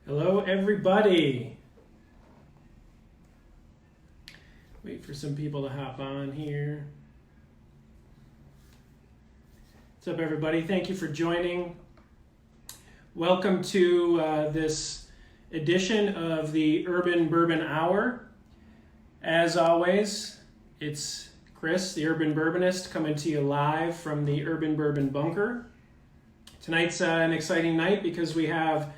Hello, everybody. Wait for some people to hop on here. What's up, everybody? Thank you for joining. Welcome to this edition of the Urban Bourbon Hour. As always, it's Chris, the Urban Bourbonist, coming to you live from the Urban Bourbon Bunker. Tonight's an exciting night because we have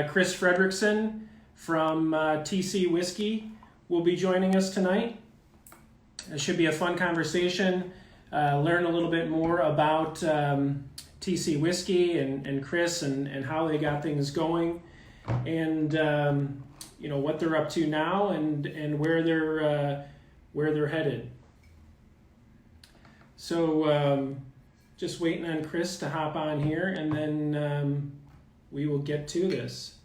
Chris Fredrickson from TC Whiskey will be joining us tonight. It should be a fun conversation. Learn a little bit more about TC Whiskey and Chris and how they got things going, and what they're up to now and where they're headed. So just waiting on Chris to hop on here, and then we will get to this.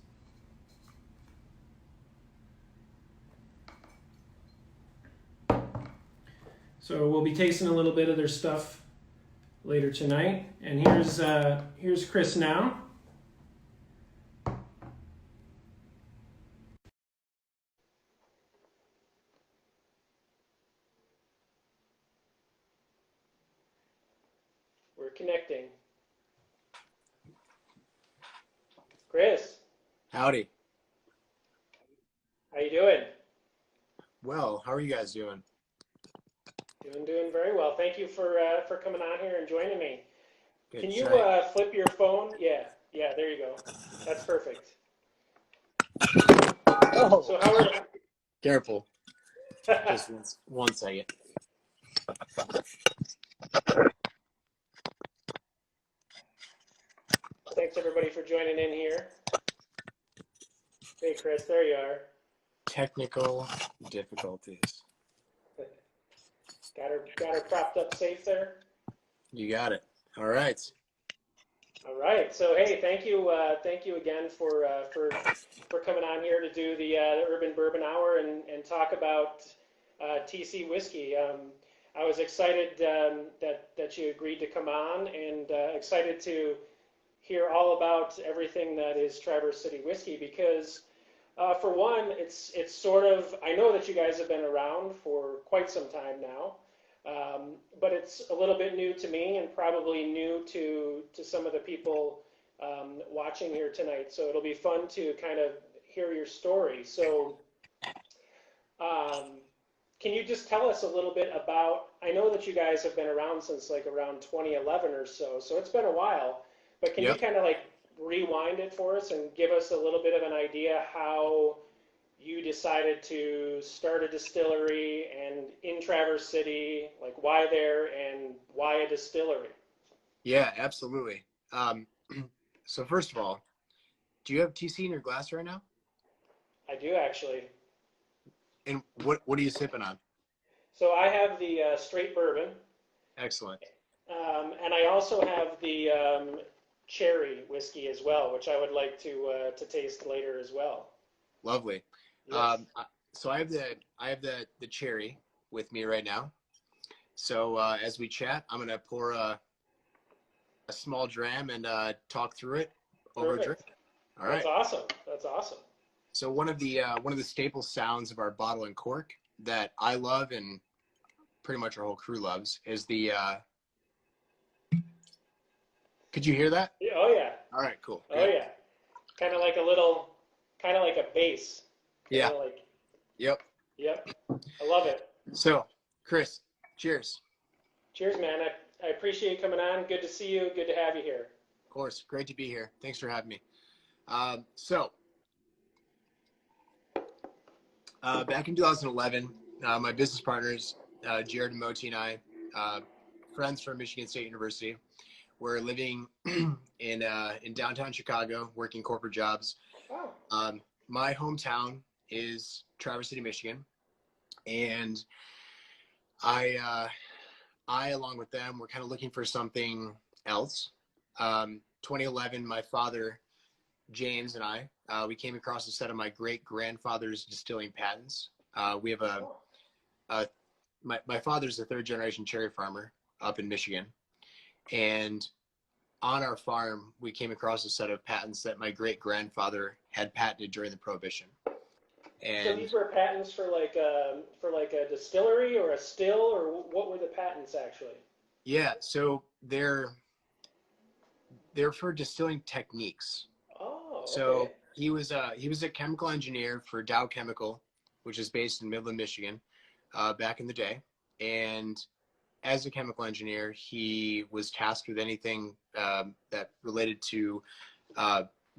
So we'll be tasting a little bit of their stuff later tonight. And here's Chris now. We're connecting. Chris. Howdy. How you doing? Well, how are you guys doing? Doing very well. Thank you for coming on here and joining me. Good. Can you flip your phone? Yeah, there you go. That's perfect. Oh. So how are Careful. Just one second. Thanks everybody for joining in here. Hey Chris, there you are. Technical difficulties. Got her propped up safe there. You got it. All right. All right. So hey, thank you again for coming on here to do the Urban Bourbon Hour and talk about TC Whiskey. I was excited that you agreed to come on, and excited to hear all about everything that is Traverse City Whiskey, because for one, it's sort of, I know that you guys have been around for quite some time now, but it's a little bit new to me and probably new to some of the people watching here tonight. So it'll be fun to kind of hear your story. So can you just tell us a little bit about, I know that you guys have been around since like around 2011 or so it's been a while, but can you kind of like rewind it for us and give us a little bit of an idea how you decided to start a distillery and in Traverse City, like why there and why a distillery? Yeah, absolutely. So first of all, do you have TC in your glass right now? I do actually. And what are you sipping on? So I have the straight bourbon. Excellent. And I also have the cherry whiskey as well, which I would like to taste later as well. Lovely. Yes. So I have the cherry with me right now. So as we chat, I'm gonna pour a small dram and talk through it over a drink. All right. That's awesome. So one of the staple sounds of our bottle and cork that I love and pretty much our whole crew loves is the. Could you hear that? Yeah, oh yeah. All right, cool. Oh Good. yeah. Kind of like a bass. Yeah. Yep. I love it. So, Chris, cheers. Cheers, man. I appreciate you coming on. Good to see you. Good to have you here. Of course. Great to be here. Thanks for having me. Back in 2011, my business partners, Jared and Moti and I, friends from Michigan State University, were living in downtown Chicago, working corporate jobs. Oh. My hometown is Traverse City, Michigan, and I along with them, were kind of looking for something else. 2011, my father, James, and I, we came across a set of my great-grandfather's distilling patents. We have my father's a third-generation cherry farmer up in Michigan, and on our farm, we came across a set of patents that my great grandfather had patented during the Prohibition. And so these were patents for like a distillery or a still, or what were the patents actually? yeah, so they're for distilling techniques. Oh, So okay. he was a chemical engineer for Dow Chemical, which is based in Midland, Michigan, back in the day. And as a chemical engineer, he was tasked with anything that related to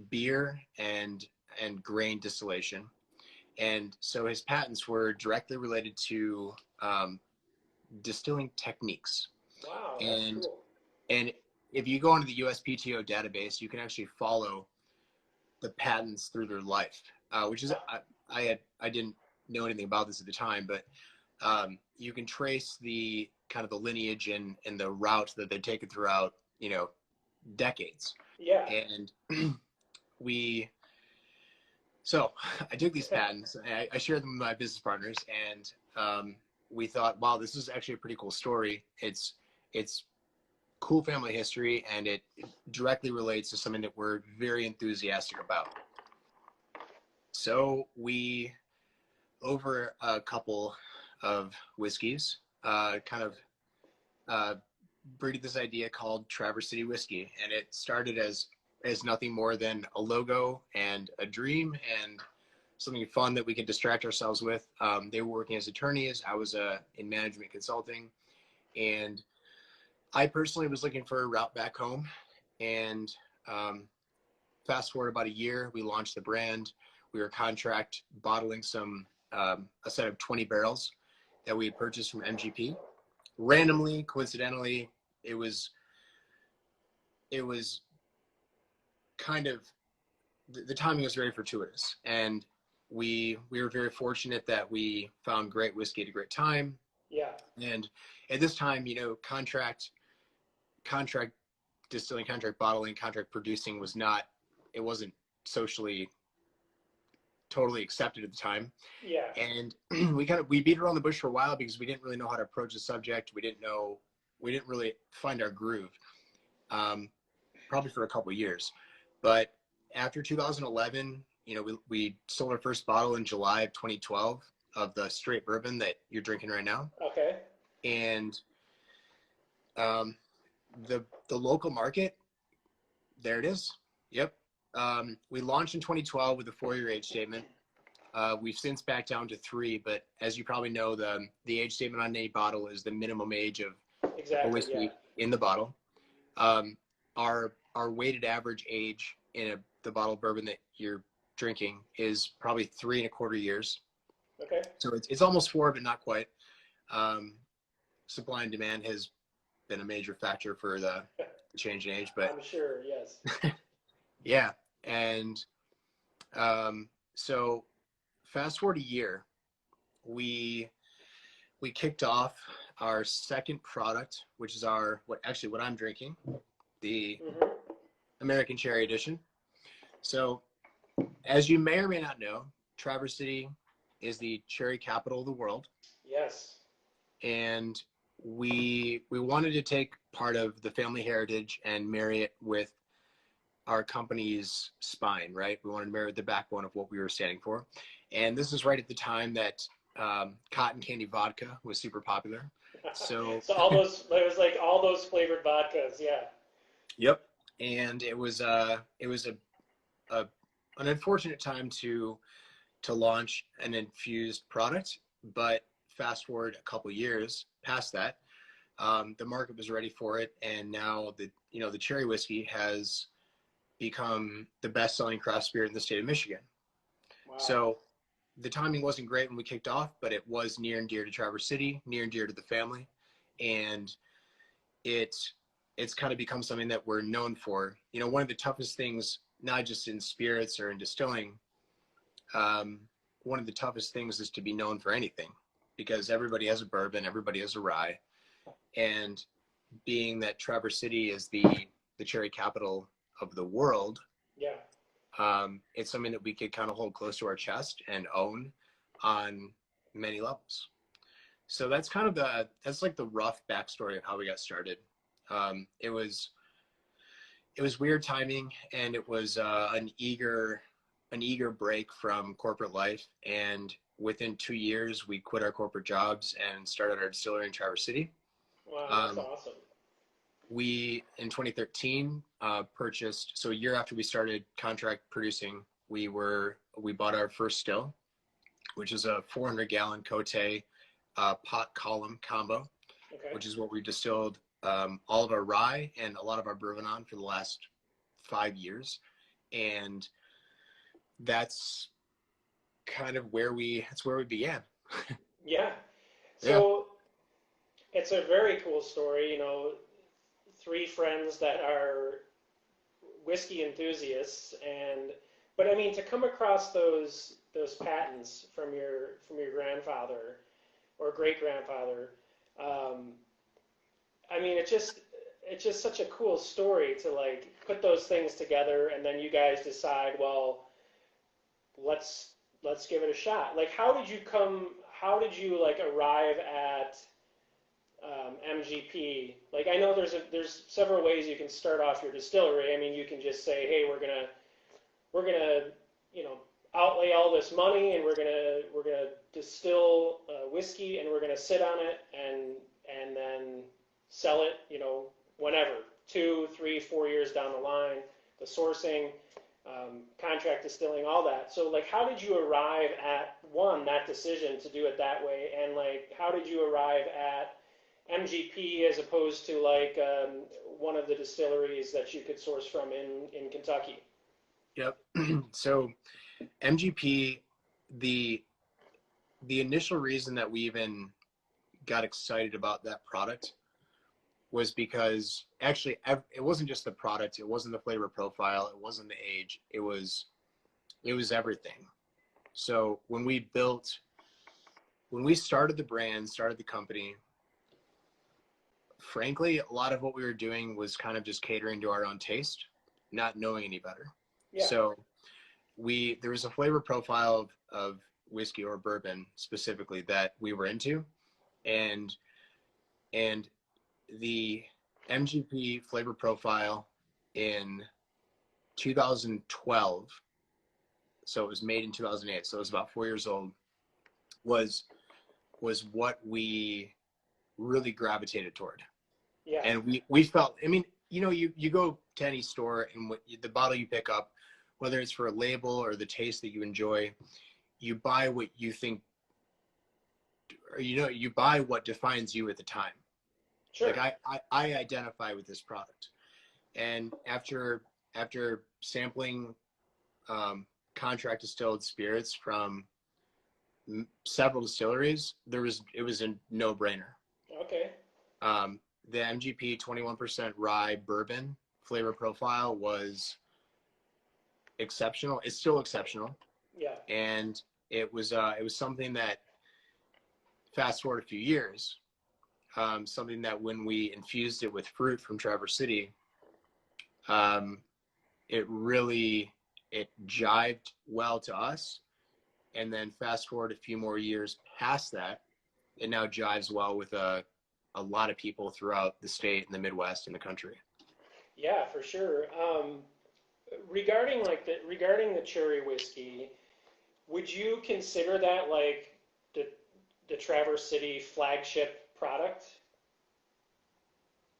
beer and grain distillation. And so his patents were directly related to distilling techniques. Wow, that's And cool. and if you go onto the USPTO database, you can actually follow the patents through their life, which is I didn't know anything about this at the time, but you can trace the kind of the lineage and the route that they've taken throughout, decades. Yeah. And so I took these patents, I shared them with my business partners, and we thought, wow, this is actually a pretty cool story. It's cool family history, and it directly relates to something that we're very enthusiastic about. So we, over a couple of whiskeys, kind of breeded this idea called Traverse City Whiskey, and it started as nothing more than a logo and a dream and something fun that we could distract ourselves with. They were working as attorneys. I was in management consulting, and I personally was looking for a route back home. And fast forward about a year, we launched the brand. We were contract bottling a set of 20 barrels that we had purchased from MGP. Randomly, coincidentally, it was kind of, the timing was very fortuitous, and we were very fortunate that we found great whiskey at a great time. Yeah. And at this time, contract distilling, contract bottling, contract producing wasn't socially totally accepted at the time. Yeah. And we beat around the bush for a while because we didn't really know how to approach the subject. We didn't really find our groove, probably for a couple of years. But after 2011, we sold our first bottle in July of 2012 of the straight bourbon that you're drinking right now. Okay. And the local market, there it is. Yep. We launched in 2012 with a 4-year age statement. We've since backed down to 3, but as you probably know, the age statement on any bottle is the minimum age of a whiskey in the bottle. Our weighted average age in the bottle of bourbon that you're drinking is probably 3.25 years. Okay. So it's almost 4, but not quite. Supply and demand has been a major factor for the change in age, but I'm sure, yes. yeah. And so fast forward a year, we kicked off our second product, which is what I'm drinking, the American Cherry Edition. So as you may or may not know, Traverse City is the cherry capital of the world. Yes. And we wanted to take part of the family heritage and marry it with our company's spine, right? We wanted to marry the backbone of what we were standing for. And this is right at the time that cotton candy vodka was super popular. So it was like all those flavored vodkas, yeah. Yep. And it was an unfortunate time to launch an infused product, but fast forward a couple years past that, the market was ready for it, and now the cherry whiskey has become the best-selling craft spirit in the state of Michigan. Wow. So the timing wasn't great when we kicked off, but it was near and dear to Traverse City, near and dear to the family, and it's kind of become something that we're known for. One of the toughest things, not just in spirits or in distilling, one of the toughest things is to be known for anything, because everybody has a bourbon, everybody has a rye, and being that Traverse City is the cherry capital of the world, yeah, it's something that we could kind of hold close to our chest and own on many levels. So that's kind of that's like the rough backstory of how we got started. it was weird timing, and it was an eager break from corporate life. And within 2 years, we quit our corporate jobs and started our distillery in Traverse City. Wow, that's awesome. We, in 2013, purchased, so a year after we started contract producing, we bought our first still, which is a 400-gallon Cote pot column combo, which is what we distilled all of our rye and a lot of our bourbon on for the last 5 years. And that's kind of where we began. Yeah. So it's a very cool story, you know, 3 friends that are whiskey enthusiasts, but I mean, to come across those patents from your grandfather or great grandfather, I mean, it's just such a cool story to like put those things together, and then you guys decide, well, let's give it a shot. Like, how did you like arrive at MGP? Like, I know there's several ways you can start off your distillery. I mean, you can just say, hey, we're gonna you know, outlay all this money, and we're gonna distill whiskey, and we're gonna sit on it and then sell it, you know, whenever, 2, 3, 4 years down the line, the sourcing, contract distilling, all that. So like, how did you arrive at that decision to do it that way, and like, how did you arrive at MGP as opposed to like one of the distilleries that you could source from in Kentucky? Yep. So MGP, the initial reason that we even got excited about that product was because actually it wasn't just the product, it wasn't the flavor profile, it wasn't the age, it was everything. So when we started the brand, started the company, frankly, a lot of what we were doing was kind of just catering to our own taste, not knowing any better. Yeah. So there was a flavor profile of whiskey or bourbon specifically that we were into, and the MGP flavor profile in 2012, so it was made in 2008, so it was about 4 years old, was what we really gravitated toward. Yeah. And we felt, I mean, you know, you go to any store, and the bottle you pick up, whether it's for a label or the taste that you enjoy, you buy what you think, or, you know, you buy what defines you at the time. Sure. Like I identify with this product, and after sampling contract distilled spirits from several distilleries, it was a no-brainer. Okay. The MGP 21% rye bourbon flavor profile was exceptional. It's still exceptional. Yeah. And it was something that, fast forward a few years, something that when we infused it with fruit from Traverse City, it jived well to us. And then fast forward a few more years past that, it now jives well with a lot of people throughout the state and the Midwest and the country. Yeah, for sure. Regarding the cherry whiskey, would you consider that like the Traverse City flagship product?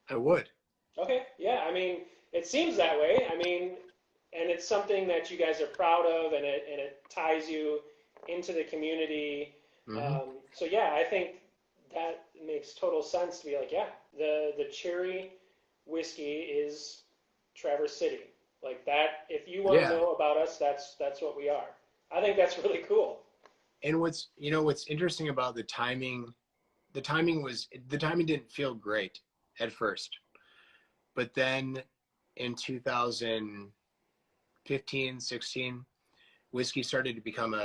I would. Okay, yeah, I mean, it seems that way. I mean, and it's something that you guys are proud of, and it ties you into the community. Mm-hmm. So yeah, I think that makes total sense to be like, yeah, the cherry whiskey is Traverse City. Like that, if you want to know about us, that's what we are. I think that's really cool. And what's interesting about the timing didn't feel great at first, but then in 2015, 16, whiskey started to become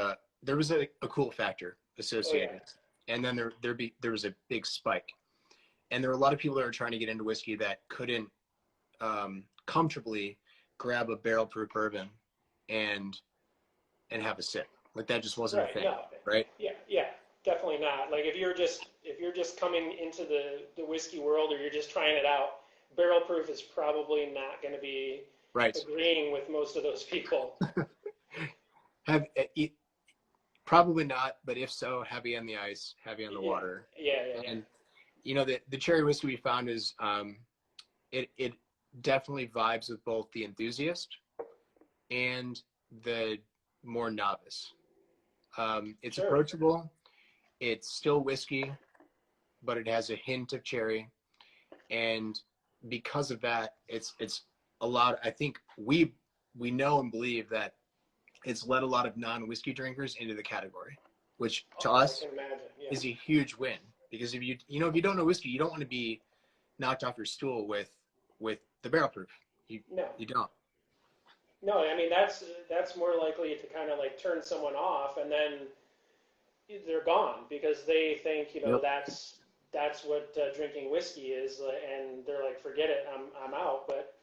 there was a cool factor associated. Oh, yeah. And then there was a big spike, and there were a lot of people that were trying to get into whiskey that couldn't comfortably grab a barrel proof bourbon and have a sip. Like that just wasn't a thing, right? Yeah, definitely not. Like if you're just coming into the whiskey world, or you're just trying it out, barrel proof is probably not going to be Right. agreeing with most of those people. Probably not, but if so, heavy on the ice, heavy on the Yeah. water. Yeah. And you know, the cherry whiskey we found is it definitely vibes with both the enthusiast and the more novice. It's Sure. approachable. It's still whiskey, but it has a hint of cherry, and because of that, it's allowed. I think we know and believe that it's led a lot of non-whiskey drinkers into the category, which to us I can imagine. Yeah. is a huge win. Because if you don't know whiskey, you don't want to be knocked off your stool with the barrel proof. You don't. No, I mean that's more likely to kind of like turn someone off, and then they're gone because they think Yep. that's what drinking whiskey is, and they're like, forget it, I'm out. But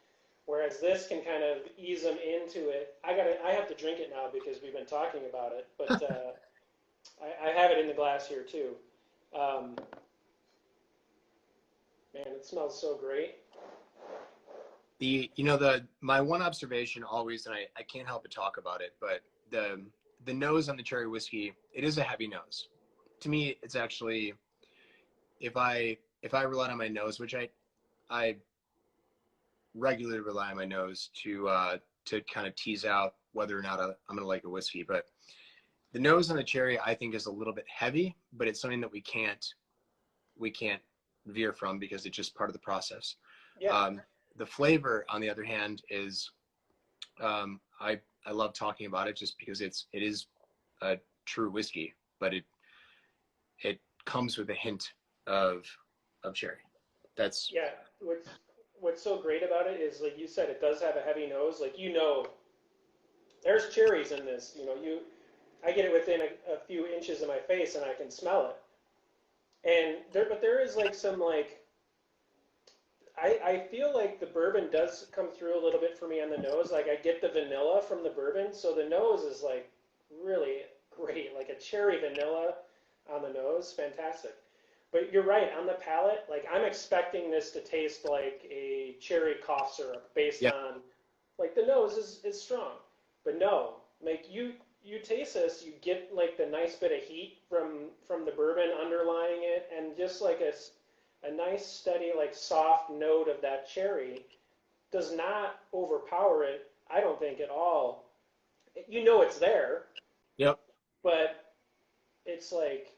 whereas this can kind of ease them into it. I have to drink it now because we've been talking about it, but I have it in the glass here too. Man, it smells so great. My one observation always, and I can't help but talk about it, but the nose on the cherry whiskey, it is a heavy nose. To me, it's actually, if I rely on my nose, which I regularly rely on my nose to kind of tease out whether or not I'm going to like a whiskey, but the nose on the cherry I think is a little bit heavy, but it's something that we can't veer from because it's just part of the process. Yeah. The flavor, on the other hand, is I love talking about it just because it is a true whiskey, but it comes with a hint of cherry. That's Yeah. What's so great about it is, like you said, it does have a heavy nose. Like, there's cherries in this. I get it within a few inches of my face and I can smell it. But there is like some like, I feel like the bourbon does come through a little bit for me on the nose. Like I get the vanilla from the bourbon, so the nose is like really great, like a cherry vanilla on the nose, fantastic. But you're right, on the palate, like I'm expecting this to taste like a cherry cough syrup based yeah. on, like the nose is strong. But no, like you taste this, you get like the nice bit of heat from the bourbon underlying it, and just like a nice steady like soft note of that cherry does not overpower it, I don't think at all. It's there, Yep. but it's like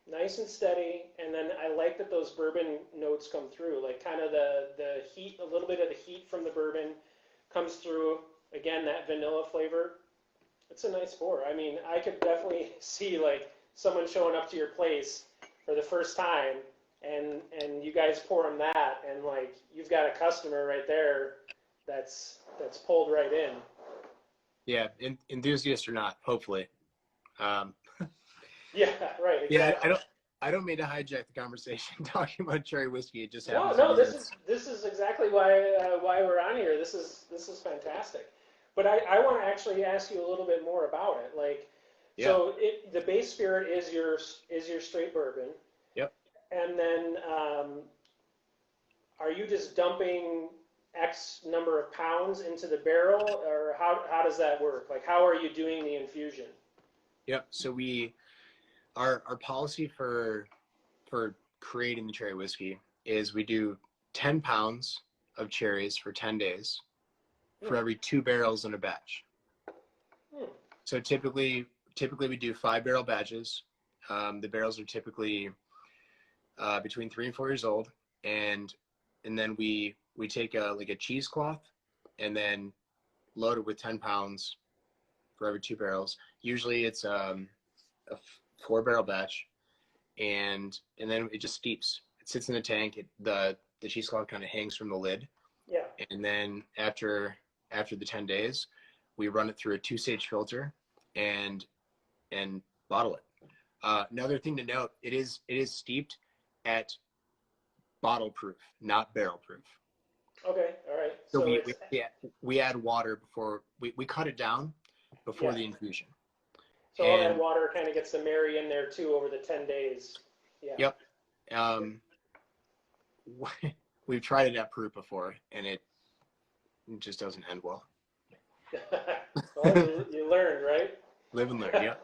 nice and steady, and then I like that those bourbon notes come through, like kind of the heat, a little bit of the heat from the bourbon comes through. Again, that vanilla flavor. It's a nice pour. I mean, I could definitely see like someone showing up to your place for the first time, and you guys pour them that, and like you've got a customer right there that's pulled right in. Yeah, enthusiast or not, hopefully. Yeah, right. Exactly. Yeah, I don't mean to hijack the conversation talking about cherry whiskey. It just happens. No. This is exactly why we're on here. This is fantastic. But I want to actually ask you a little bit more about it. Like, Yeah. so the base spirit is your straight bourbon. Yep. And then are you just dumping X number of pounds into the barrel, or how does that work? Like, how are you doing the infusion? Yep. So our policy for creating the cherry whiskey is we do 10 pounds of cherries for 10 days for every 2 barrels in a batch. So typically we do 5-barrel batches. The barrels are typically between 3 and 4 years old, and then we take a cheesecloth and then load it with 10 pounds for every 2 barrels. Usually it's a 4-barrel batch, and then it just steeps. It sits in the tank. The cheesecloth kind of hangs from the lid. Yeah. And then after the 10 days, we run it through a 2-stage filter and bottle it. Another thing to note, it is steeped at bottle proof, not barrel proof. Okay. All right. So we add water before we cut it down before the infusion. So all that water kind of gets to marry in there too over the 10 days. Yeah. Yep. we've tried it at Peru before, and it just doesn't end well. Well, you learned, right? Live and learn, yeah.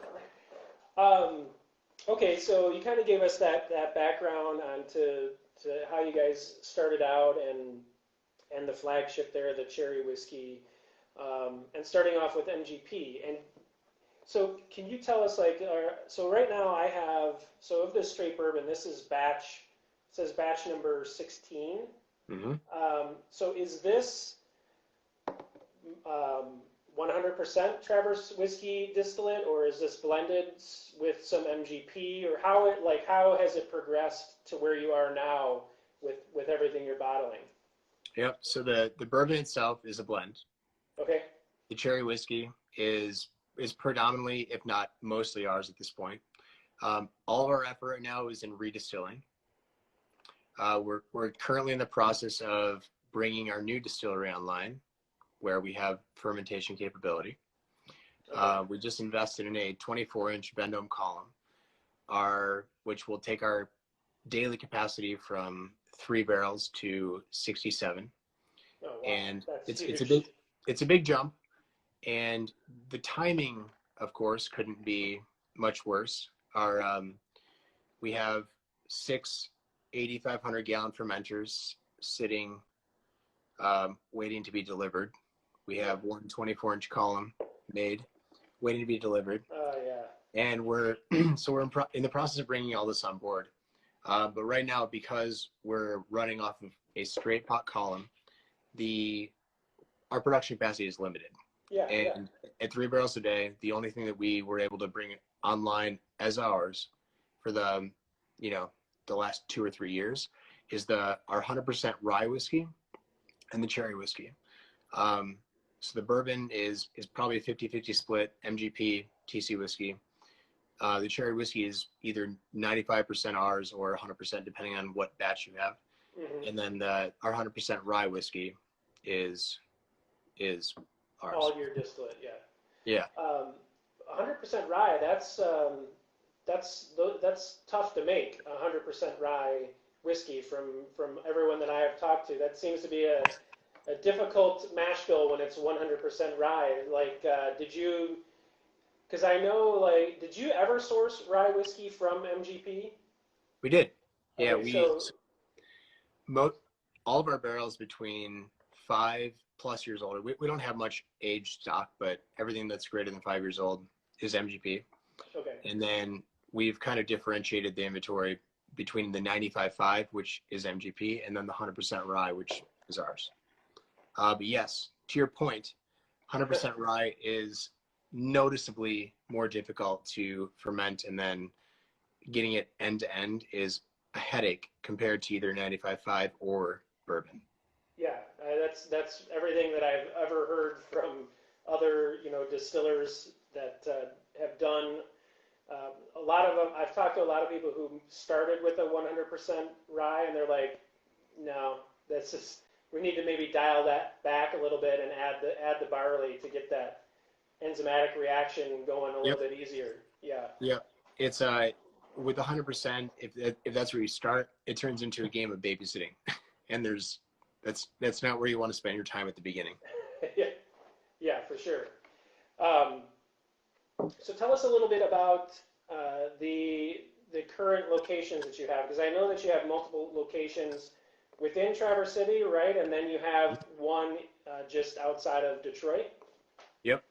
Okay, so you kind of gave us that background on to how you guys started out and the flagship there, the cherry whiskey, and starting off with MGP. And so can you tell us, like, so right now I have, so of this straight bourbon, this is batch, it says batch number 16. Mm-hmm. So is this 100% Traverse whiskey distillate, or is this blended with some MGP, or how has it progressed to where you are now with everything you're bottling? Yep. So the bourbon itself is a blend. Okay. The cherry whiskey is predominantly, if not mostly, ours at this point. All of our effort right now is in redistilling. We're currently in the process of bringing our new distillery online, where we have fermentation capability. Okay. We just invested in a 24-inch bend dome column, which will take our daily capacity from 3 barrels to 67. Oh, wow. And That's it's a big jump, and the timing, of course, couldn't be much worse. We have 6 8,500 gallon fermenters sitting, waiting to be delivered. We have one 24-inch column made, waiting to be delivered. Yeah. And we're in the process of bringing all this on board. But right now, because we're running off of a straight pot column, our production capacity is limited. Yeah. And at 3 barrels a day, the only thing that we were able to bring online as ours for the last 2 or 3 years is our 100% rye whiskey and the cherry whiskey. So the bourbon is probably a 50-50 split MGP TC whiskey. The cherry whiskey is either 95% ours or 100%, depending on what batch you have. Mm-hmm. And then our 100% rye whiskey is ours. All your distillate, yeah. Yeah. 100% rye. That's tough to make. 100% rye whiskey from everyone that I have talked to. That seems to be a difficult mash bill when it's 100% rye. Like, because I know, like, did you ever source rye whiskey from MGP? We did. Yeah, okay, all of our barrels between 5+ years old. We don't have much aged stock, but everything that's greater than 5 years old is MGP. Okay. And then we've kind of differentiated the inventory between the 95.5, which is MGP, and then the 100% rye, which is ours. But yes, to your point, 100% rye is noticeably more difficult to ferment, and then getting it end to end is a headache compared to either 95.5 or bourbon. Yeah, that's everything that I've ever heard from other distillers that have done. A lot of them, I've talked to a lot of people who started with a 100% rye, and they're like, no, we need to maybe dial that back a little bit and add the barley to get that enzymatic reaction going a little bit easier. Yeah. Yeah. It's with 100%, if that's where you start, it turns into a game of babysitting, and that's not where you want to spend your time at the beginning. Yeah, for sure. So tell us a little bit about the current locations that you have, because I know that you have multiple locations within Traverse City, right? And then you have one just outside of Detroit. Yep.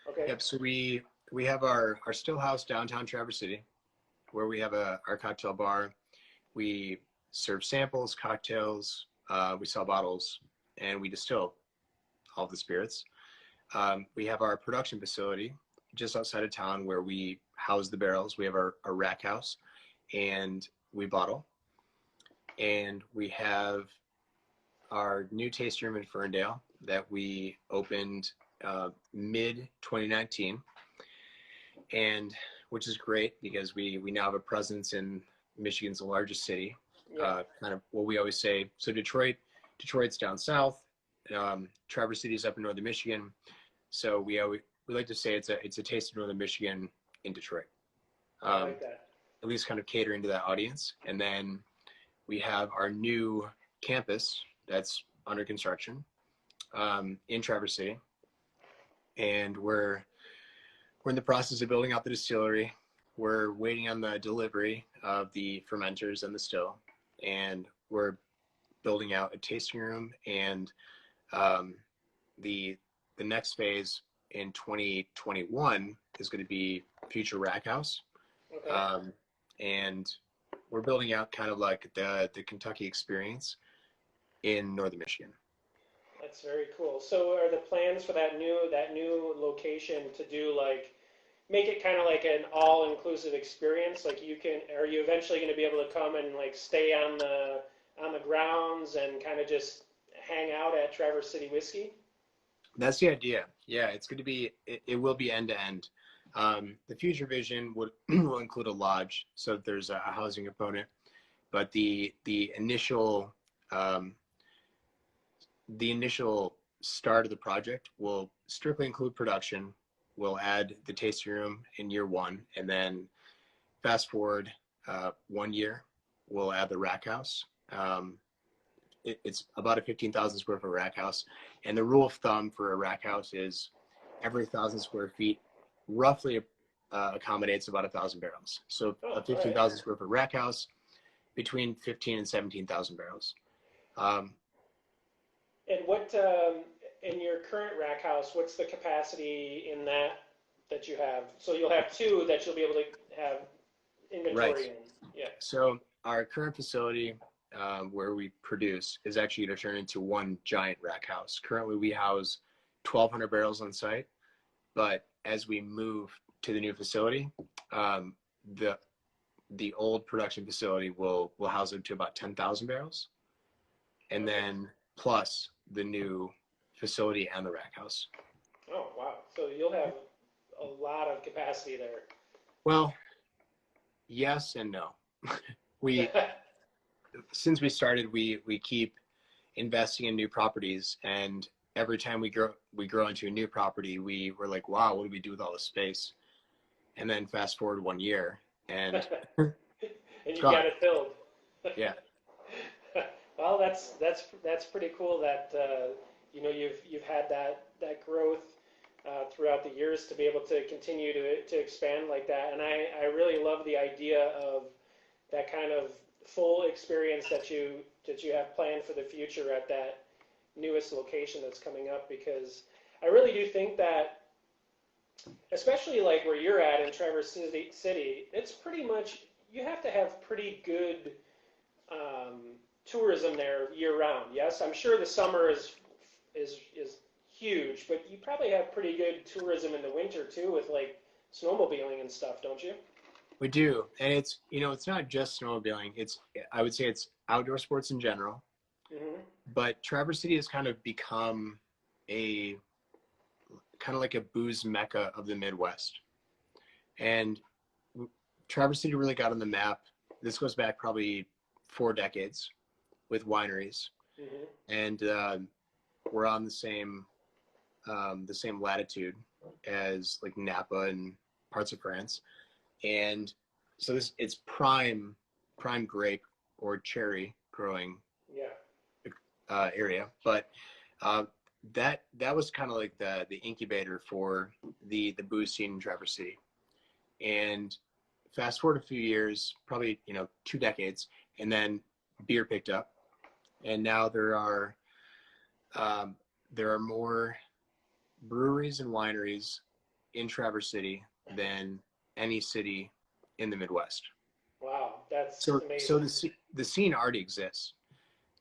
Okay. Yep. So we have our still house downtown Traverse City, where we have our cocktail bar. We serve samples, cocktails, we sell bottles, and we distill all the spirits. We have our production facility just outside of town where we house the barrels. We have our rack house, and we bottle. And we have our new tasting room in Ferndale that we opened mid 2019, and which is great because we now have a presence in Michigan's largest city. Kind of what we always say. So Detroit's down south. Traverse City is up in northern Michigan. So we like to say it's a taste of northern Michigan in Detroit. I like that. At least kind of catering to that audience. And then we have our new campus that's under construction in Traverse City, and we're in the process of building out the distillery. We're waiting on the delivery of the fermenters and the still, and we're building out a tasting room. And the next phase in 2021 is going to be future rackhouse. Okay. And we're building out kind of like the Kentucky experience in northern Michigan. That's very cool. So are the plans for that new location to do like make it kind of like an all-inclusive experience? Like are you eventually going to be able to come and like stay on the grounds and kind of just hang out at Traverse City Whiskey? That's the idea. Yeah, it's going to be, it will be end to end. The future vision will include a lodge, so there's a housing component, but the initial start of the project will strictly include production. We'll add the tasting room in year 1, and then fast forward 1 year, we'll add the rack house. It's about a 15,000 square foot rack house, and the rule of thumb for a rack house is every 1,000 square feet roughly accommodates about 1,000 barrels. So a 15,000 square foot rack house, between 15 and 17,000 barrels. And what in your current rack house, what's the capacity in that you have? So you'll have 2 that you'll be able to have inventory Right. in. Yeah. So our current facility where we produce is actually going to turn into one giant rack house. Currently we house 1,200 barrels on site, but as we move to the new facility, the old production facility will house it to about 10,000 barrels, and then plus the new facility and the rack house. Oh, wow. So you'll have a lot of capacity there. Well, yes and no. Since we started, we keep investing in new properties, and every time we grow into a new property, we're like, wow, what do we do with all this space? And then fast forward 1 year, and and you got it filled. Yeah. Well, that's pretty cool that you've had that growth throughout the years to be able to continue to expand like that. And I really love the idea of that kind of full experience that you have planned for the future at that newest location that's coming up, because I really do think that, especially like where you're at in Traverse City, it's pretty much, you have to have pretty good tourism there year round. Yes, I'm sure the summer is huge, but you probably have pretty good tourism in the winter too, with like snowmobiling and stuff, don't you? We do, and it's not just snowmobiling. I would say it's outdoor sports in general. Mm-hmm. But Traverse City has kind of become like a booze mecca of the Midwest, and Traverse City really got on the map. This goes back probably 4 decades with wineries, mm-hmm. and we're on the same latitude as like Napa and parts of France. And so it's prime grape or cherry growing area. But that was kind of like the incubator for the booze scene in Traverse City. And fast forward a few years, probably 2 decades, and then beer picked up, and now there are more breweries and wineries in Traverse City than any city in the Midwest. Wow, that's amazing. So the scene already exists.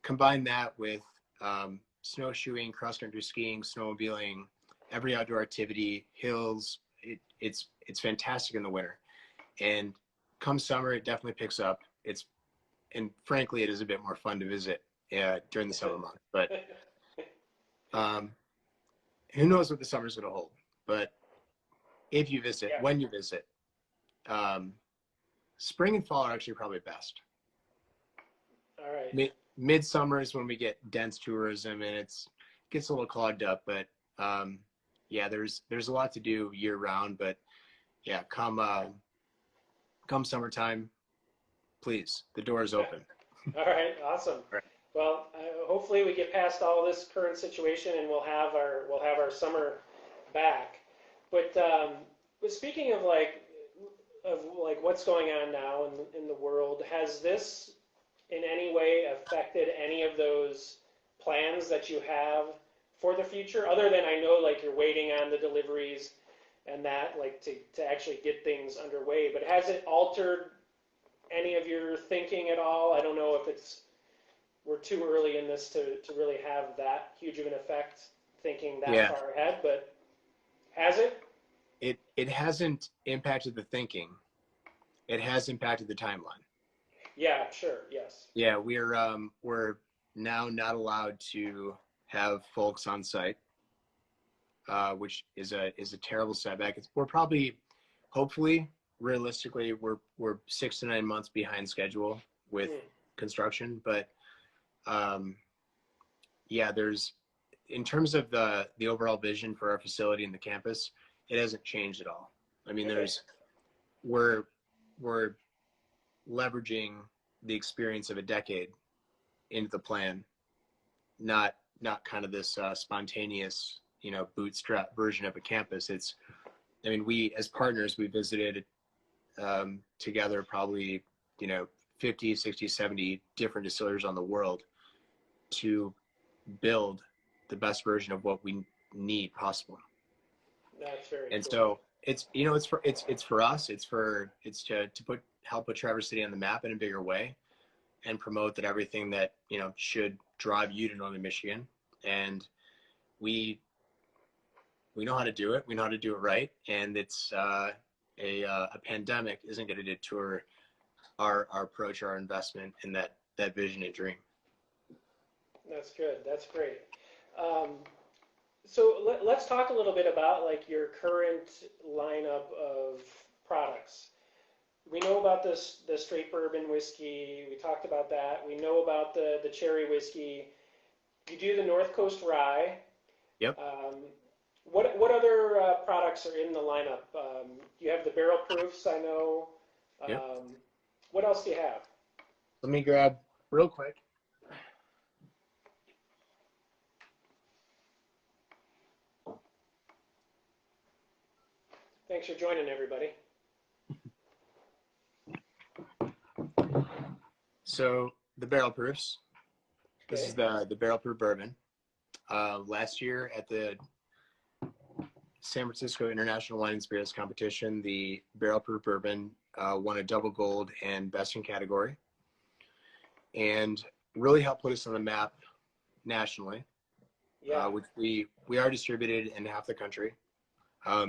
Combine that with snowshoeing, cross-country skiing, snowmobiling, every outdoor activity, hills. It's fantastic in the winter, and come summer it definitely picks up. And frankly, it is a bit more fun to visit during the summer months. But who knows what the summer's going to hold? But if you visit, when you visit, spring and fall are actually probably best. All right. Midsummer is when we get dense tourism, and it gets a little clogged up. But there's a lot to do year round. But yeah, come summertime, please, the door is open. All right, awesome. Right. Well, hopefully we get past all this current situation and we'll have our summer back. But speaking of what's going on now in the world, has this in any way affected any of those plans that you have for the future? Other than I know like you're waiting on the deliveries and that like to actually get things underway, but has it altered any of your thinking at all? I don't know if we're too early in this to really have that huge of an effect thinking that Yeah. far ahead, but has it? It hasn't impacted the thinking. It has impacted the timeline. Yeah, sure, yes. Yeah, we're now not allowed to have folks on site, which is a terrible setback. We're probably, hopefully, realistically, we're 6 to 9 months behind schedule with construction, but yeah, there's, in terms of the overall vision for our facility and the campus, it hasn't changed at all. I mean, Okay. we're leveraging the experience of a decade into the plan, not kind of this spontaneous, bootstrap version of a campus. I mean, we as partners, we visited together probably, 50, 60, 70 different distillers on the world to build the best version of what we need possible. That's very And cool. so it's for us, it's to help put Traverse City on the map in a bigger way and promote that everything that, should drive you to Northern Michigan. And we know how to do it. We know how to do it right. And it's a pandemic isn't going to deter our approach, our investment in that vision and dream. That's good. That's great. So let's talk a little bit about like your current lineup of products. We know about the straight bourbon whiskey. We talked about that. We know about the cherry whiskey. You do the North Coast Rye. Yep. What other products are in the lineup? You have the barrel proofs, I know. Yep. What else do you have? Let me grab real quick. Thanks for joining, everybody. So the barrel proofs. This Okay. is the barrel proof bourbon. Last year at the San Francisco International Wine and Spirits Competition, the barrel proof bourbon won a double gold and best in category, and really helped put us on the map nationally. Yeah. Which we are distributed in half the country.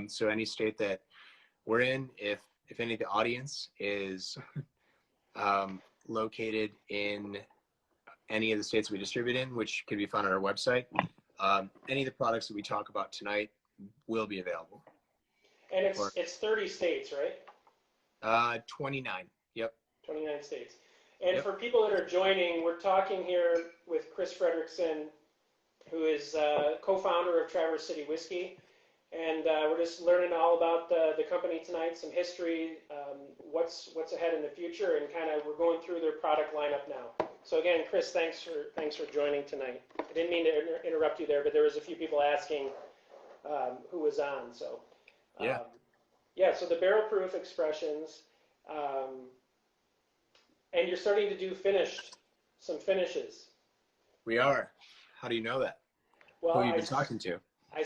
So any state that we're in, if any of the audience is located in any of the states we distribute in, which can be found on our website, any of the products that we talk about tonight will be available. And it's 30 states, right? 29. Yep. 29 states. And Yep. for people that are joining, we're talking here with Chris Fredrickson, who is co-founder of Traverse City Whiskey. And we're just learning all about the company tonight, some history, what's ahead in the future, and kind of we're going through their product lineup now. So again, Chris, thanks for joining tonight. I didn't mean to interrupt you there, but there was a few people asking who was on. So yeah. So the barrel proof expressions, and you're starting to do some finishes. We are. How do you know that? Well, Who have you been talking to? I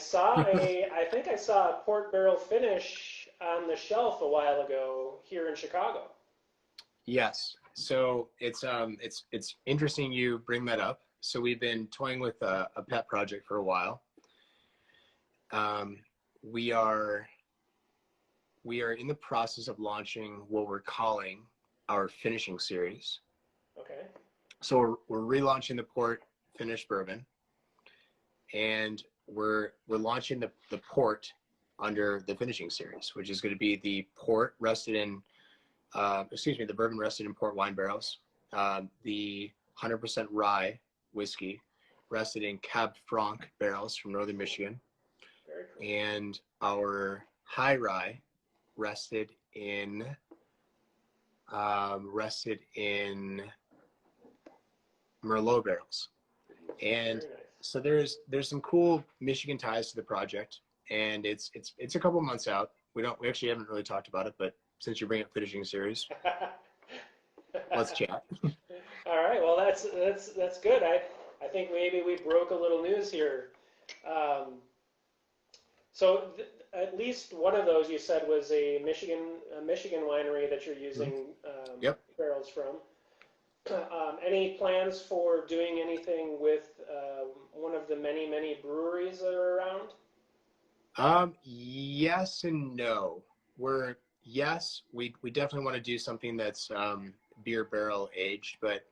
think I saw a port barrel finish on the shelf a while ago here in Chicago. Yes. So it's interesting you bring that up. So we've been toying with a pet project for a while. We are in the process of launching what we're calling our finishing series. Okay. So we're relaunching the port finished bourbon, and we're launching the port under the finishing series, which is going to be the port rested in, the bourbon rested in port wine barrels, the 100% rye whiskey rested in Cab Franc barrels from Northern Michigan, Very cool. and our high rye rested in Merlot barrels. And Very nice. so there's some cool Michigan ties to the project, and it's a couple months out. We actually haven't really talked about it, but since you're bringing up finishing series, let's chat. All right. Well, that's good. I think maybe we broke a little news here. So at least one of those you said was a Michigan winery that you're using Yep. barrels from. Any plans for doing anything with one of the many breweries that are around? Yes and no. We definitely want to do something that's beer barrel aged, but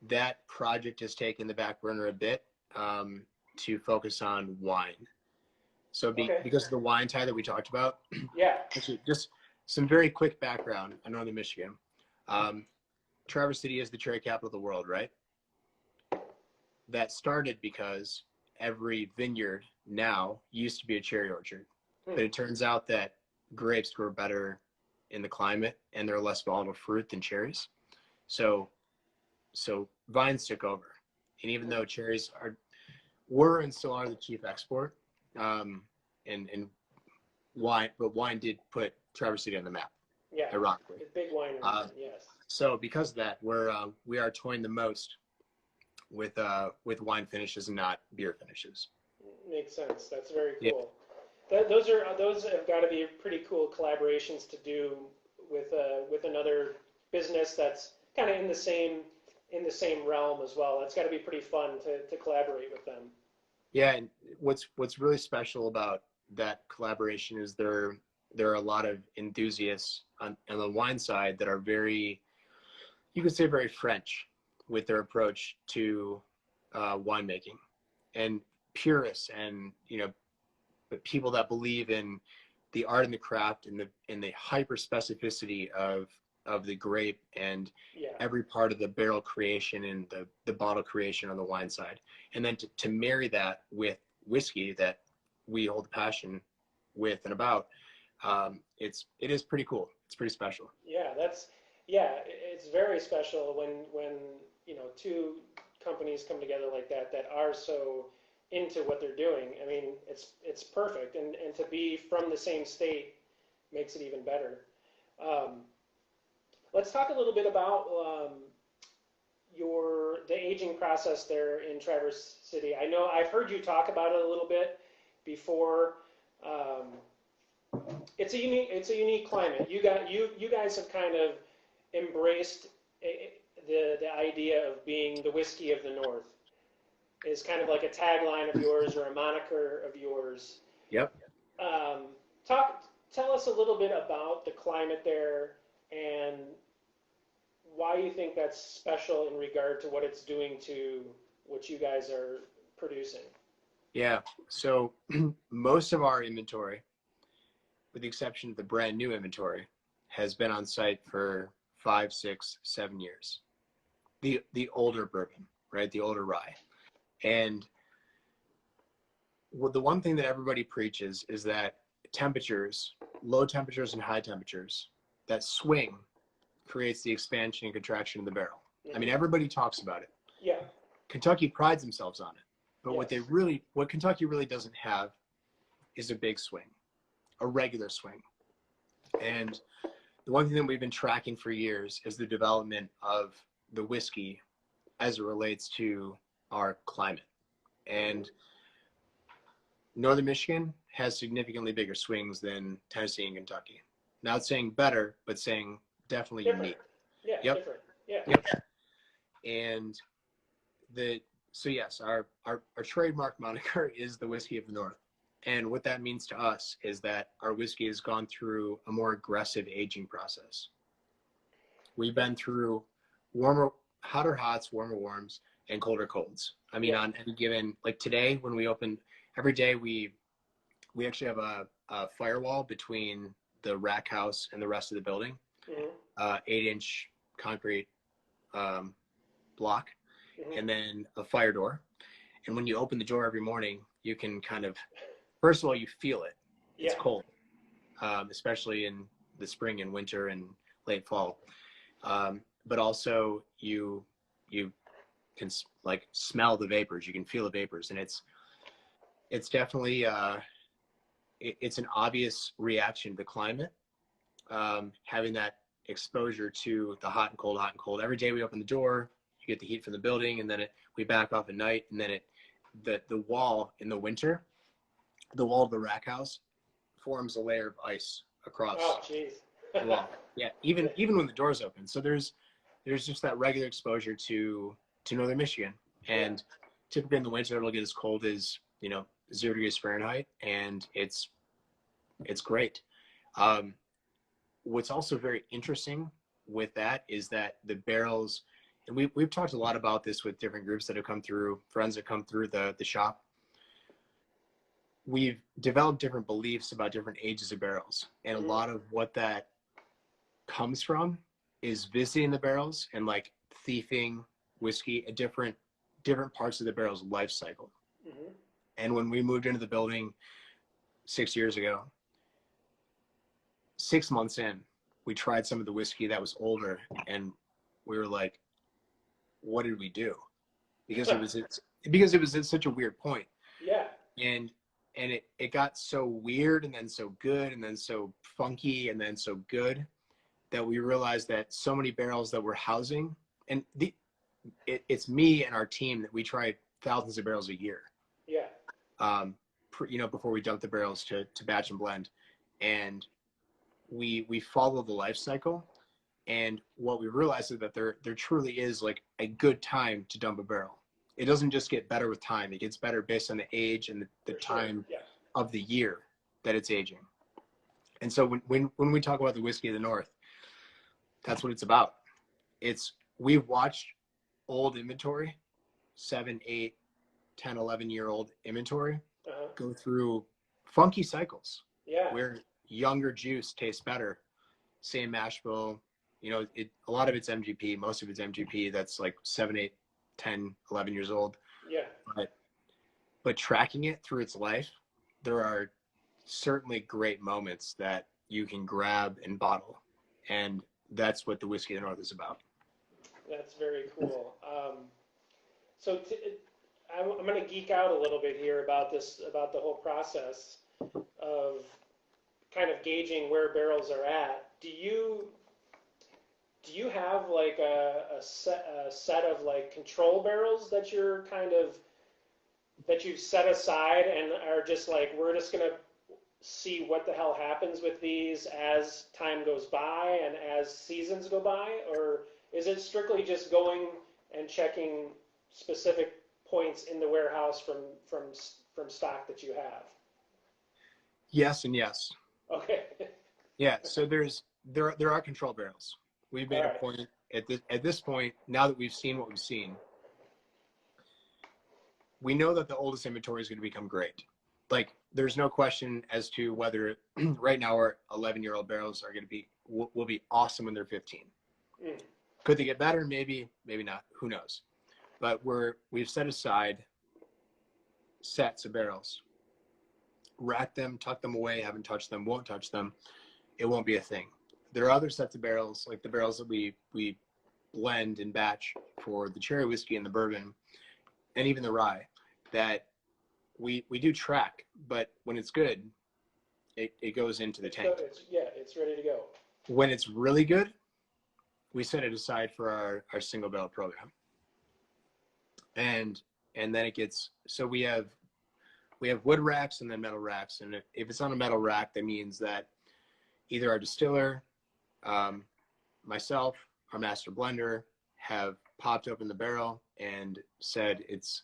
that project has taken the back burner a bit to focus on wine. So because of the wine tie that we talked about, Yeah. actually, just some very quick background on Northern Michigan. Traverse City is the cherry capital of the world, right? That started because every vineyard now used to be a cherry orchard. But it turns out that grapes grow better in the climate and they're less volatile fruit than cherries. So vines took over. And even though cherries were and still are the chief export, and wine did put Traverse City on the map. Yeah. Ironically. The big winery, yes. So because of that, we are toying the most with wine finishes and not beer finishes. Makes sense. That's very cool. Yeah. Those have got to be pretty cool collaborations to do with another business that's kind of in the same realm as well. That's got to be pretty fun to collaborate with them. Yeah, and what's really special about that collaboration is there are a lot of enthusiasts on the wine side that are very, you could say, very French with their approach to winemaking, and purists, and but people that believe in the art and the craft and the hyper specificity of the grape and every part of the barrel creation and the bottle creation on the wine side, and then to marry that with whiskey that we hold passion with and about. It is pretty cool. It's pretty special. It's very special when two companies come together like that are so into what they're doing. I mean, it's perfect, and to be from the same state makes it even better. Let's talk a little bit about the aging process there in Traverse City. I know I've heard you talk about it a little bit before. It's a unique climate. You guys have kind of embraced the idea of being the whiskey of the North. Is kind of like a tagline of yours or a moniker of yours. Yep. Tell us a little bit about the climate there and why you think that's special in regard to what it's doing to what you guys are producing. Yeah. So most of our inventory, with the exception of the brand new inventory, has been on site for 5, 6, 7 years. The older bourbon, right? The older rye. And the one thing that everybody preaches is that temperatures, low temperatures and high temperatures, that swing creates the expansion and contraction of the barrel. Mm-hmm. I mean, everybody talks about it. Yeah. Kentucky prides themselves on it. But yes. what Kentucky really doesn't have is a big swing, a regular swing. And the one thing that we've been tracking for years is the development of the whiskey as it relates to our climate. And Northern Michigan has significantly bigger swings than Tennessee and Kentucky. Not saying better, but saying definitely different. Unique. Yeah, yep. Different. Yeah. Yep. And so yes, our trademark moniker is the whiskey of the North. And what that means to us is that our whiskey has gone through a more aggressive aging process. We've been through hotter hots, warmer warms, and colder colds. I mean, on any given, like today, when we open, every day we actually have a firewall between the rack house and the rest of the building, 8-inch concrete block, and then a fire door. And when you open the door every morning, you can kind of, first of all, you feel it. It's cold, especially in the spring and winter and late fall. But also you can like smell the vapors. You can feel the vapors, and it's definitely it's an obvious reaction to the climate. Having that exposure to the hot and cold, hot and cold. Every day we open the door, you get the heat from the building, and then we back off at night, and then the wall in the winter, the wall of the rack house forms a layer of ice across the wall. Yeah, even when the door's open. So there's just that regular exposure to northern Michigan, and typically in the winter it'll get as cold as 0 degrees Fahrenheit, and it's great. What's also very interesting with that is that the barrels, and we've talked a lot about this with different groups that have come through, friends that come through the shop. We've developed different beliefs about different ages of barrels, and a lot of what that comes from is visiting the barrels and like thieving whiskey at different parts of the barrel's life cycle. And when we moved into the building 6 years ago, 6 months in, we tried some of the whiskey that was older, and we were like, what did we do? Because it was at such a weird point. Yeah. And it got so weird, and then so good, and then so funky, and then so good, that we realized that so many barrels that we're housing, and it's me and our team that we try thousands of barrels a year. Yeah. Before we dump the barrels to batch and blend, and we follow the life cycle. And what we realized is that there truly is like a good time to dump a barrel. It doesn't just get better with time. It gets better based on the age and the time of the year that it's aging. And so when we talk about the whiskey of the North, that's what it's about. We've watched old inventory, 7, 8, 10, 11-year-old inventory, go through funky cycles where younger juice tastes better. Same mash bill, a lot of it's MGP, most of it's MGP that's like 7, 8, 10, 11 years old. Yeah. But tracking it through its life, there are certainly great moments that you can grab and bottle. And that's what the Whiskey of the North is about. That's very cool. I'm going to geek out a little bit here about the whole process of kind of gauging where barrels are at. Do you have like a set of like control barrels that you've set aside and are just like, we're just going to see what the hell happens with these as time goes by and as seasons go by? Or is it strictly just going and checking specific points in the warehouse from stock that you have? Yes and yes. Okay. Yeah, so there are control barrels. We've made a point at this point, now that we've seen what we've seen, we know that the oldest inventory is going to become great. Like, there's no question as to whether right now our 11-year-old barrels will be awesome when they're 15. Could they get better? Maybe not. Who knows? But we've set aside sets of barrels, rack them, tuck them away, haven't touched them, won't touch them. It won't be a thing. There are other sets of barrels, like the barrels that we blend and batch for the cherry whiskey and the bourbon, and even the rye, that we do track, but when it's good, it goes into the tank. It's ready to go. When it's really good, we set it aside for our single barrel program. And then it gets, so we have wood racks and then metal racks. And if it's on a metal rack, that means that either our distiller, myself, our master blender, have popped open the barrel and said it's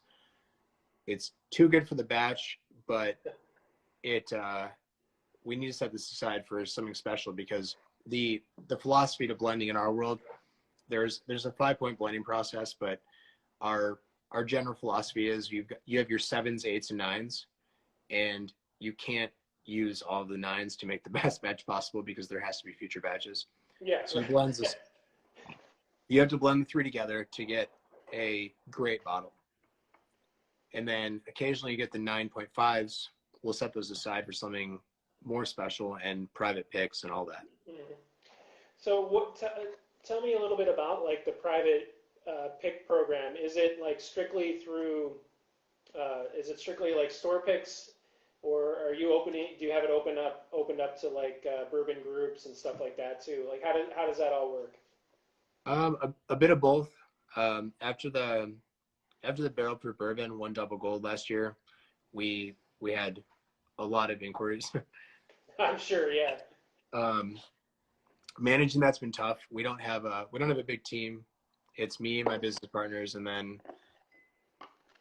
too good for the batch, but we need to set this aside for something special, because the philosophy to blending in our world, there's a 5-point blending process, but our general philosophy is you have your 7s, 8s, and 9s, and you can't use all of the 9s to make the best batch possible, because there has to be future batches. Yeah. So you have to blend the 3 together to get a great bottle. And then occasionally you get the 9.5s. We'll set those aside for something more special and private picks and all that. Mm-hmm. So tell me a little bit about like the private pick program? Is it like strictly through? Is it strictly like store picks, or are you opening? Do you have it opened up to like bourbon groups and stuff like that too? Like how does that all work? A bit of both. After the barrel proof bourbon won double gold last year, we had a lot of inquiries. I'm sure, yeah. Managing that's been tough. We don't have a big team. It's me and my business partners, and then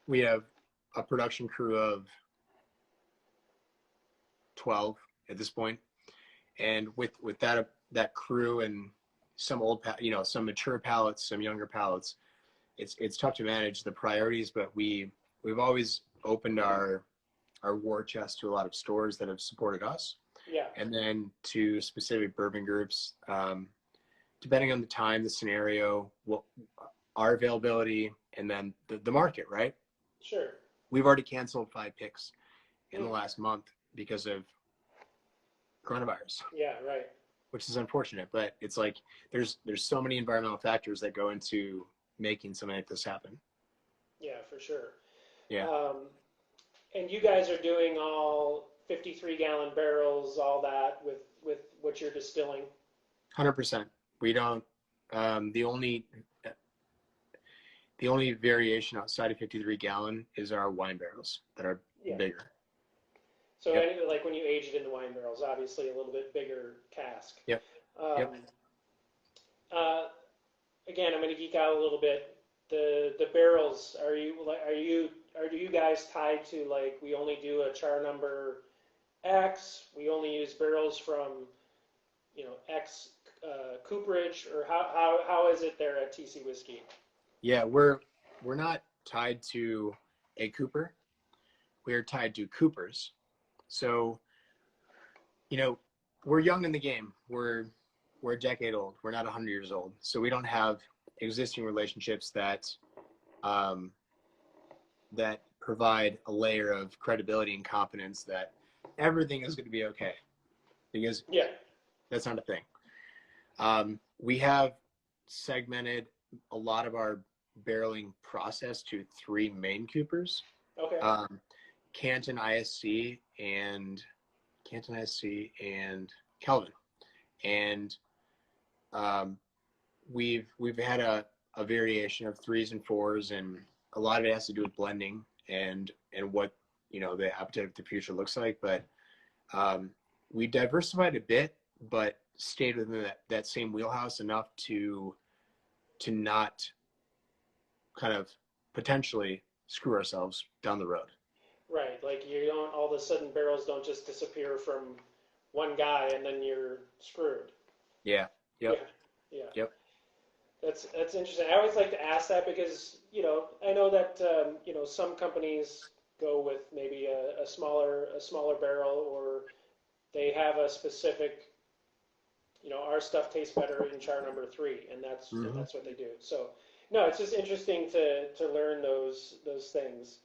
we have a production crew of 12 at this point. And with that crew and some some mature palates, some younger palates, it's tough to manage the priorities. But we've always opened our war chest to a lot of stores that have supported us. Yeah. And then to specific bourbon groups, depending on the time, the scenario, our availability, and then the market, right? Sure. We've already canceled 5 picks in the last month because of coronavirus. Yeah, right. Which is unfortunate, but it's like there's so many environmental factors that go into making something like this happen. Yeah, for sure. Yeah. And you guys are doing all 53-gallon barrels, all that with what you're distilling? 100%. We don't. The only variation outside of 53-gallon is our wine barrels that are bigger. So like when you age it in the wine barrels, obviously a little bit bigger cask. Yep. Again, I'm going to geek out a little bit. The barrels, do you guys tied to like we only do a char number X, we only use barrels from X cooperage, or how is it there at TC Whiskey? Yeah, we're not tied to a cooper. We're tied to coopers. So, we're young in the game. We're a decade old. We're not 100 years old. So we don't have existing relationships that provide a layer of credibility and confidence that everything is going to be okay, because that's not a thing. We have segmented a lot of our barreling process to 3 main coopers. Okay. Canton ISC and Kelvin, and we've had a variation of 3s and 4s, and a lot of it has to do with blending and what the appetite of the future looks like. But we diversified a bit, but stayed within that same wheelhouse enough to not kind of potentially screw ourselves down the road. Right, like you don't, all of a sudden barrels don't just disappear from one guy and then you're screwed. Yeah. Yep. Yeah. Yep. That's interesting. I always like to ask that because I know that some companies go with maybe a smaller barrel, or they have a specific our stuff tastes better in char number 3, and that's what they do. So no, it's just interesting to learn those things.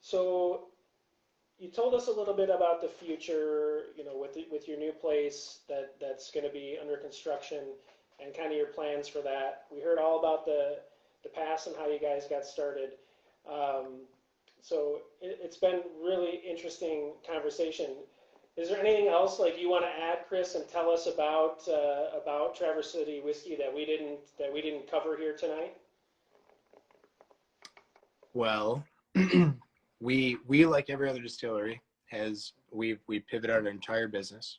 So you told us a little bit about the future, with your new place that's going to be under construction, and kind of your plans for that. We heard all about the past and how you guys got started. So it's been really interesting conversation. Is there anything else like you want to add, Chris, and tell us about Traverse City Whiskey that we didn't cover here tonight? Well, we like every other distillery we pivoted our entire business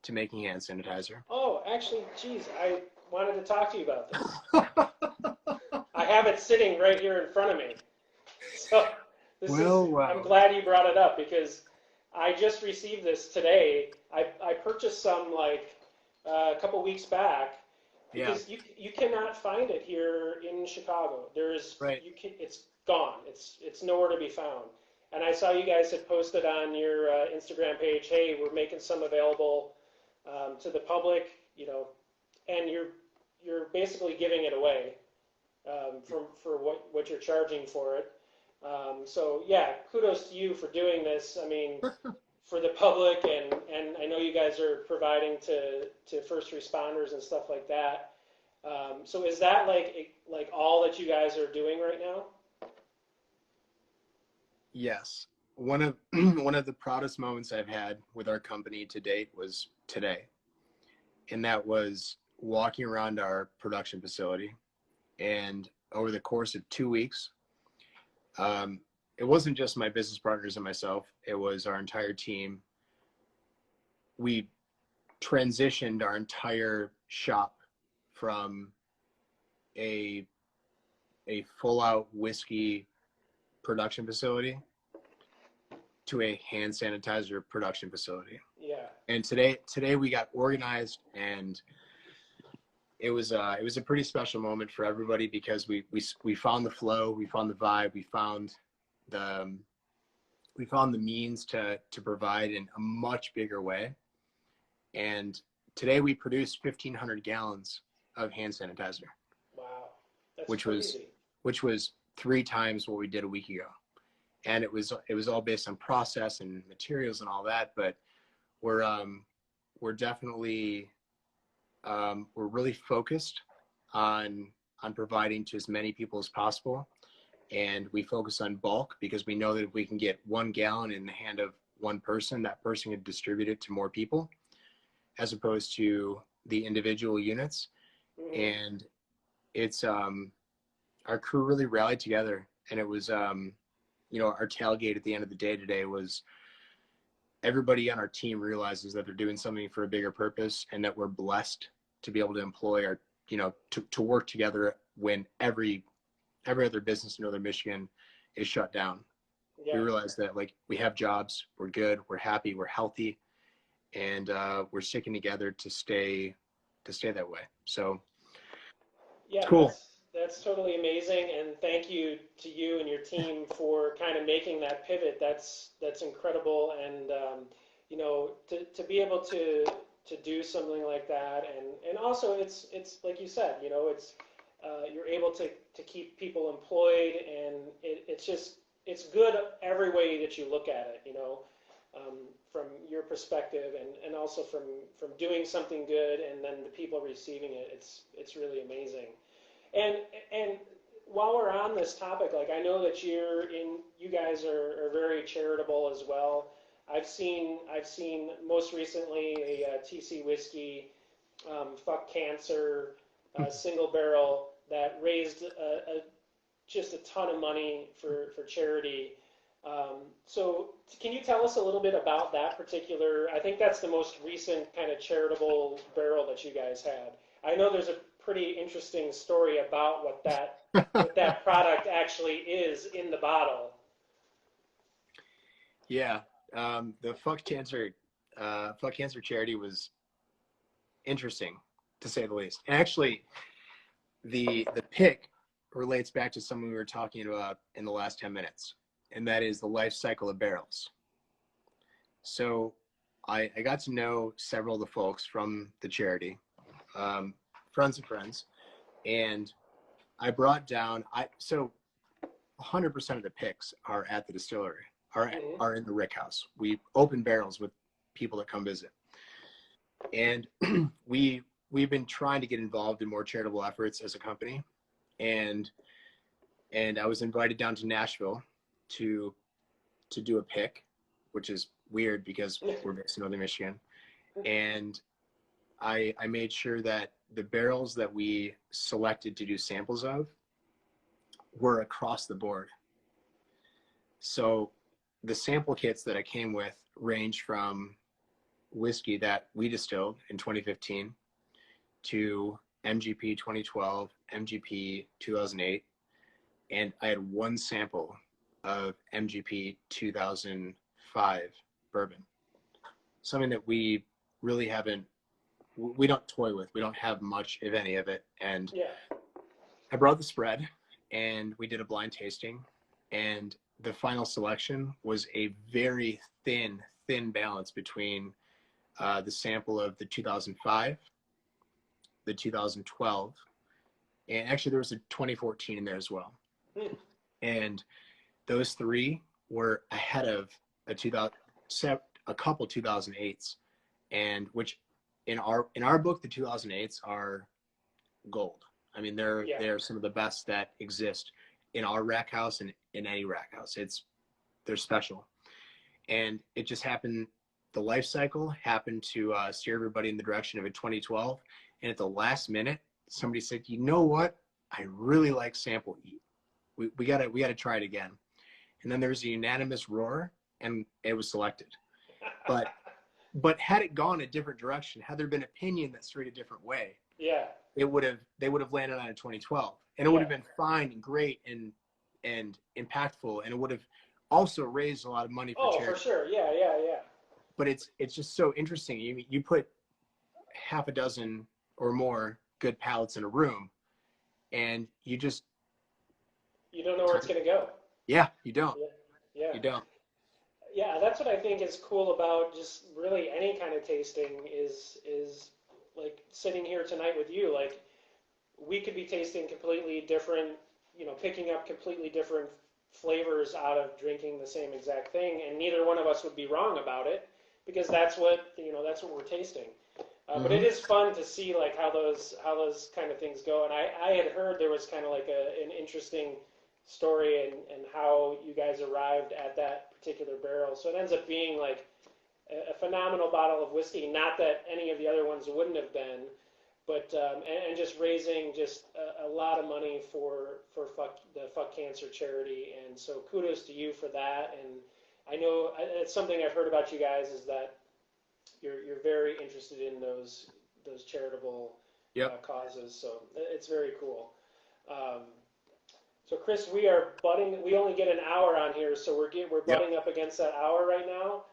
to making hand sanitizer. Oh, actually, geez, I wanted to talk to you about this. I have it sitting right here in front of me. So I'm glad you brought it up, because I just received this today. I purchased some like a couple weeks back, because you cannot find it here in Chicago. It's gone. It's nowhere to be found. And I saw you guys had posted on your Instagram page, hey, we're making some available to the public, and you're basically giving it away for what you're charging for it. So yeah, kudos to you for doing this. I mean, for the public, and I know you guys are providing to first responders and stuff like that. So is that like all that you guys are doing right now? Yes. One of one of the proudest moments I've had with our company to date was today. And that was walking around our production facility. And over the course of 2 weeks, um, it wasn't just my business partners and myself, it was our entire team. We transitioned our entire shop from a full out whiskey production facility to a hand sanitizer production facility. Yeah. And today we got organized, and it was a pretty special moment for everybody because we found the flow, we found the vibe, the we found the means to provide in a much bigger way. And today we produced 1,500 gallons of hand sanitizer. Wow. That's which crazy. was 3 times what we did a week ago. And it was all based on process and materials and all that. But we're definitely we're really focused on providing to as many people as possible. And we focus on bulk because we know that if we can get 1 gallon in the hand of one person, that person can distribute it to more people as opposed to the individual units. Mm-hmm. And it's our crew really rallied together, and it was our tailgate at the end of the day today was everybody on our team realizes that they're doing something for a bigger purpose, and that we're blessed to be able to employ our to work together when every other business in Northern Michigan is shut down. Yeah. We realize that like we have jobs, we're good, we're happy, we're healthy, and we're sticking together to stay that way. So Yeah, it's cool. that's totally amazing, and thank you to you and your team for kind of making that pivot. That's incredible, and to be able to do something like that, and also it's like you said, it's you're able to keep people employed, and it's good every way that you look at it, from your perspective, and also from doing something good, and then the people receiving it. It's really amazing. And and while we're on this topic, like I know that you guys are very charitable as well. I've seen most recently a TC whiskey, fuck cancer, single barrel that raised just a ton of money for charity. So can you tell us a little bit about that particular? I think that's the most recent kind of charitable barrel that you guys had. I know there's a pretty interesting story about what that product actually is in the bottle. Yeah, the fuck cancer charity was interesting to say the least. And actually, the pick relates back to something we were talking about in the last 10 minutes, and that is the life cycle of barrels. So I got to know several of the folks from the charity, friends of friends, and I brought down, so 100% of the picks are at the distillery, are in the rackhouse. We open barrels with people that come visit. And we've been trying to get involved in more charitable efforts as a company. And I was invited down to Nashville to do a pick, which is weird because we're based in Northern Michigan. And I made sure that the barrels that we selected to do samples of were across the board. So the sample kits that I came with range from whiskey that we distilled in 2015 to MGP 2012, MGP 2008, and I had one sample of MGP 2005 bourbon, something that we really we don't toy with. We don't have much, if any, of it. And Yeah. I brought the spread, and we did a blind tasting, and the final selection was a very thin balance between the sample of the 2005, the 2012, and actually there was a 2014 in there as well. And those three were ahead of a couple 2008s, and which in our book, the 2008s are gold. I mean, they're Yeah. they're some of the best that exist in our rack house and in any rack house. They're special, and it just happened. The life cycle happened to steer everybody in the direction of a 2012, and at the last minute, somebody said, "You know what? I really like Sample E. We gotta try it again." And then there was a unanimous roar, and it was selected. But had it gone a different direction, had there been opinion that strayed a different way, Yeah. they would have landed on a 2012, and it would have been fine and great and impactful, and it would have also raised a lot of money for charity. For sure. Yeah. But it's just so interesting. You put half a dozen or more good pallets in a room, and you don't know where it's going to go. Yeah, you don't. Yeah. You don't. Yeah, that's what I think is cool about just really any kind of tasting is like sitting here tonight with you. Like, we could be tasting completely different, picking up completely different flavors out of drinking the same exact thing, and neither one of us would be wrong about it, because that's what we're tasting. But it is fun to see like how those kind of things go. And I had heard there was kind of like an interesting story and how you guys arrived at that particular barrel. So it ends up being like a phenomenal bottle of whiskey. Not that any of the other ones wouldn't have been, but and just raising just a lot of money for the Fuck Cancer charity. And so kudos to you for that. And I know it's something I've heard about you guys is that you're very interested in those charitable causes. So it's very cool. So Chris, we only get an hour on here, so we're butting up against that hour right now.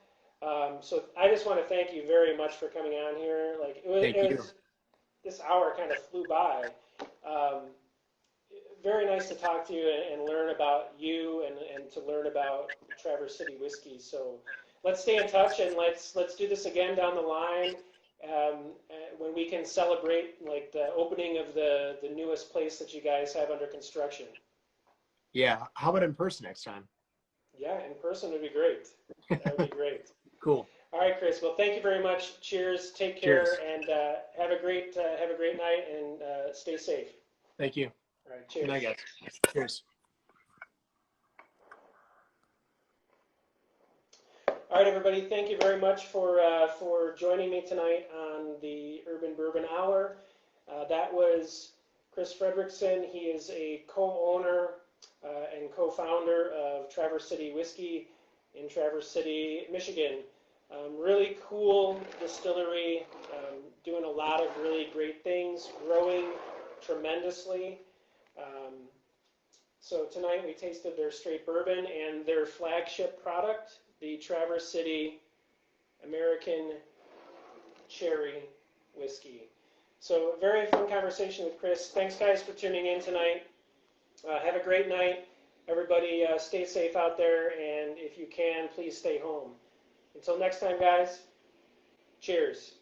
So I just want to thank you very much for coming on here. Like this hour kind of flew by. Very nice to talk to you and learn about you and to learn about Traverse City Whiskey. So let's stay in touch, and let's do this again down the line when we can celebrate like the opening of the newest place that you guys have under construction. Yeah. How about in person next time? Yeah, in person would be great. That would be great. Cool. All right, Chris. Well, thank you very much. Cheers. Take care. Cheers. And have a great night, and stay safe. Thank you. All right. Cheers. Good night, guys. Cheers. All right, everybody. Thank you very much for joining me tonight on the Urban Bourbon Hour. That was Chris Fredrickson. He is a co-owner and co-founder of Traverse City Whiskey in Traverse City, Michigan. Really cool distillery, doing a lot of really great things, growing tremendously. So tonight we tasted their straight bourbon and their flagship product, the Traverse City American Cherry Whiskey. So very fun conversation with Chris. Thanks, guys, for tuning in tonight. Have a great night. Everybody stay safe out there, and if you can, please stay home. Until next time, guys, cheers.